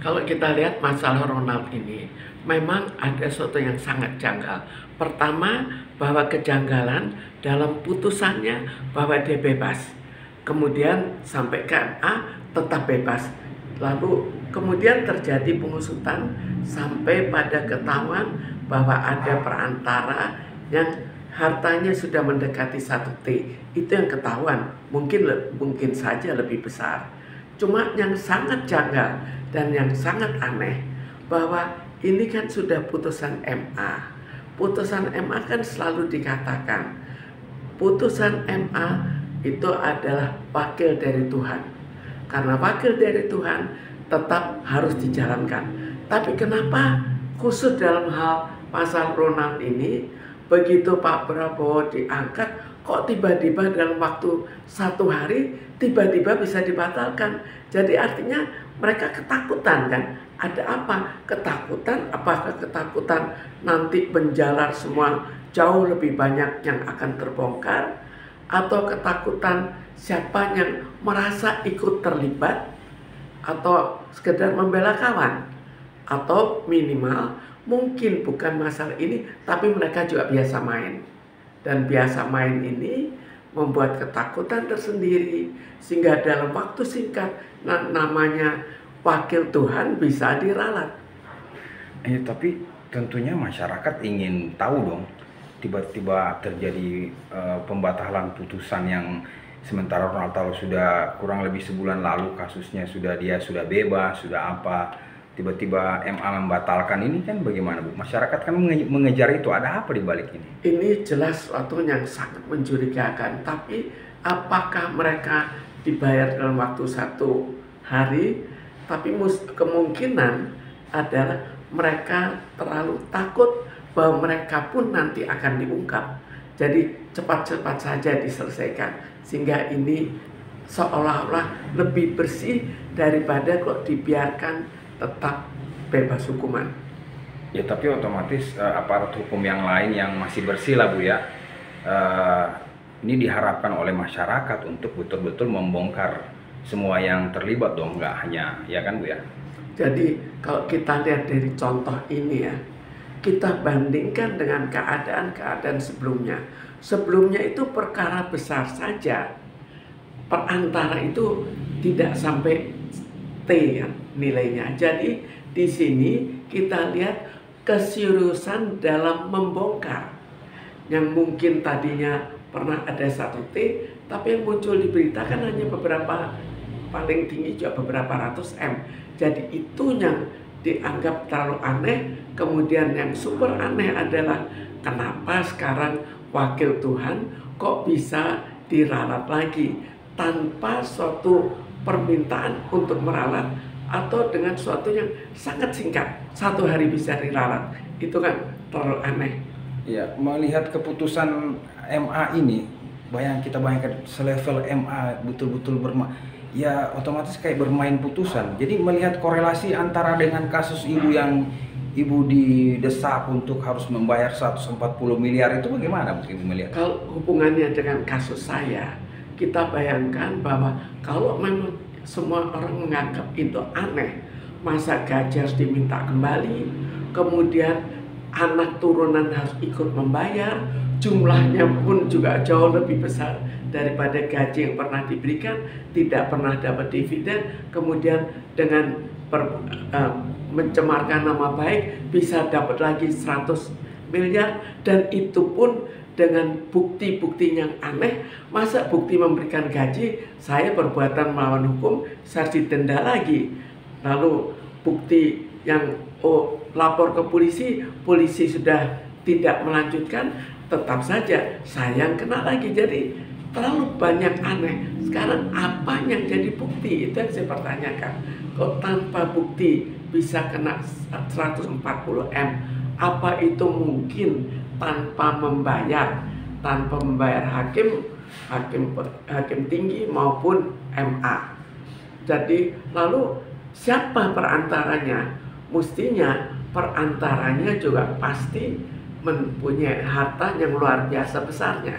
Kalau kita lihat masalah Ronald ini, memang ada sesuatu yang sangat janggal. Pertama, bahwa kejanggalan dalam putusannya bahwa dia bebas. Kemudian sampai ke MA tetap bebas. Lalu kemudian terjadi pengusutan sampai pada ketahuan bahwa ada perantara yang hartanya sudah mendekati 1 T. Itu yang ketahuan, mungkin saja lebih besar. Cuma yang sangat janggal dan yang sangat aneh bahwa ini kan sudah putusan MA. Putusan MA kan selalu dikatakan putusan MA itu adalah wakil dari Tuhan. Karena wakil dari Tuhan tetap harus dijalankan. Tapi kenapa khusus dalam hal pasal Ronald ini, begitu Pak Prabowo diangkat, kok tiba-tiba dalam waktu 1 hari tiba-tiba bisa dibatalkan? Jadi artinya mereka ketakutan kan? Ada apa? Ketakutan, apakah ketakutan nanti penjalar semua jauh lebih banyak yang akan terbongkar? Atau ketakutan siapa yang merasa ikut terlibat? Atau sekedar membela kawan? Atau minimal mungkin bukan masalah ini, tapi mereka juga biasa main. Dan biasa main ini membuat ketakutan tersendiri, sehingga dalam waktu singkat namanya wakil Tuhan bisa diralat. Tapi tentunya masyarakat ingin tahu dong, tiba-tiba terjadi pembatalan putusan yang sementara Ronald Talu sudah kurang lebih sebulan lalu kasusnya dia sudah bebas, sudah apa, tiba-tiba MA membatalkan ini kan bagaimana Bu? Masyarakat kan mengejar itu, ada apa di balik ini? Ini jelas suatu yang sangat mencurigakan, tapi apakah mereka dibayar dalam waktu 1 hari? Tapi kemungkinan adalah mereka terlalu takut bahwa mereka pun nanti akan diungkap. Jadi cepat-cepat saja diselesaikan, sehingga ini seolah-olah lebih bersih daripada kok dibiarkan tetap bebas hukuman. Ya tapi otomatis aparat hukum yang lain yang masih bersih lah Bu ya, ini diharapkan oleh masyarakat untuk betul-betul membongkar semua yang terlibat dong, nggak hanya, ya kan Bu ya? Jadi kalau kita lihat dari contoh ini ya, kita bandingkan dengan keadaan-keadaan sebelumnya. Sebelumnya itu perkara besar saja, perantara itu tidak sampai T ya nilainya. Jadi di sini kita lihat keseriusan dalam membongkar. Yang mungkin tadinya pernah ada 1 T, tapi yang muncul di berita kan hanya beberapa, paling tinggi juga beberapa ratus M. Jadi itu yang dianggap terlalu aneh. Kemudian yang super aneh adalah kenapa sekarang wakil Tuhan kok bisa diralat lagi tanpa suatu permintaan untuk meralat, atau dengan suatu yang sangat singkat, 1 hari bisa diralat. Itu kan terlalu aneh. Ya, melihat keputusan MA ini, kita bayangkan selevel MA betul-betul ya otomatis kayak bermain putusan. Jadi melihat korelasi antara dengan kasus ibu yang ibu didesak untuk harus membayar 140 miliar itu bagaimana Bu Ibu melihat? Kalau hubungannya dengan kasus saya, kita bayangkan bahwa kalau memang semua orang menganggap itu aneh, masa gaji harus diminta kembali, kemudian anak turunan harus ikut membayar, jumlahnya pun juga jauh lebih besar daripada gaji yang pernah diberikan, tidak pernah dapat dividen, kemudian dengan mencemarkan nama baik bisa dapat lagi 100 miliar, dan itu pun dengan bukti-bukti yang aneh. Masa bukti memberikan gaji, saya perbuatan melawan hukum, saya didenda lagi. Lalu bukti yang lapor ke polisi, polisi sudah tidak melanjutkan, tetap saja saya yang kena lagi. Jadi terlalu banyak aneh. Sekarang apa yang jadi bukti? Itu yang saya pertanyakan. Kok tanpa bukti bisa kena 140 M? Apa itu mungkin tanpa membayar hakim tinggi maupun MA? Jadi lalu siapa perantaranya? Mestinya perantaranya juga pasti mempunyai harta yang luar biasa besarnya.